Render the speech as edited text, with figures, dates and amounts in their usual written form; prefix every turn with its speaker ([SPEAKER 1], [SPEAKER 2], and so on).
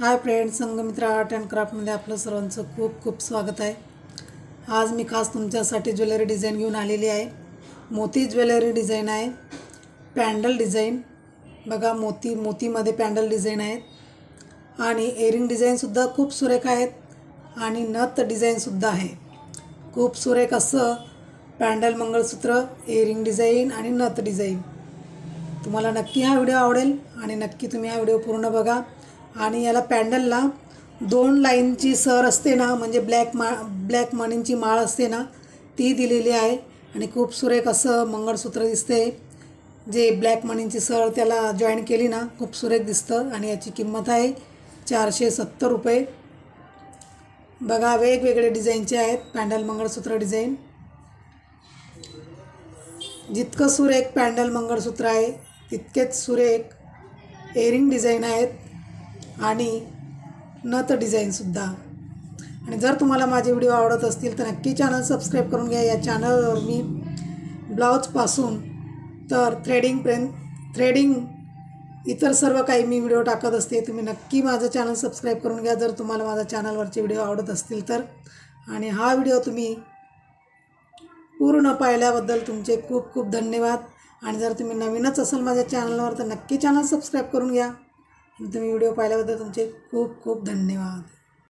[SPEAKER 1] High friends, Sangamitra art and क्राफ्टमध्ये आपलं सर्वांचं खूप खूप स्वागत आहे। आज मी खास तुमच्यासाठी ज्वेलरी डिझाईन घेऊन आलेली आहे। मोती ज्वेलरी डिझाईन आहे, पॅन्डल डिझाईन बघा, मोतीमध्ये पॅन्डल डिझाईन आहेत आणि एअरिंग डिझाईनसुद्धा खूप सुरेख आहेत आणि नथ डिझाईनसुद्धा आहे। खूप सुरेख असं पॅन्डल, मंगळसूत्र, एअरिंग डिझाईन आणि नथ डिझाईन। तुम्हाला नक्की हा व्हिडिओ आवडेल आणि नक्की तुम्ही हा व्हिडिओ पूर्ण बघा। आणि याला पॅन्डलला 2 लाईनची सर असते ना, म्हणजे ब्लॅक मणींची माळ असते ना, ती दिलेली आहे आणि खूप सुरेख असं मंगळसूत्र दिसते। जे ब्लॅक मणींची सर त्याला जॉईन केली ना, खूप सुरेख दिसतं आणि याची किंमत आहे 470 रुपये। बघा, वेगवेगळे डिझाईनचे आहेत पॅन्डल मंगळसूत्र डिझाईन। जितकं सुरेख पॅन्डल मंगळसूत्र आहे तितकेच सुरेख एअरिंग डिझाईन आहेत आणि नथ डिझाईनसुद्धा। आणि जर तुम्हाला माझे व्हिडिओ आवडत असतील तर नक्की चॅनल सबस्क्राईब करून घ्या। या चॅनलवर मी ब्लाऊजपासून तर थ्रेडिंग इतर सर्व काही मी व्हिडिओ टाकत असते। तुम्ही नक्की माझं चॅनल सबस्क्राईब करून घ्या जर तुम्हाला माझ्या चॅनलवरचे व्हिडिओ आवडत असतील तर। आणि हा व्हिडिओ तुम्ही पूर्ण पाहिल्याबद्दल तुमचे खूप खूप धन्यवाद। आणि जर तुम्ही नवीनच असाल माझ्या चॅनलवर तर नक्की चॅनल सबस्क्राईब करून घ्या। आणि तुम्ही व्हिडिओ पाहिल्याबद्दल तुमचे खूप खूप धन्यवाद।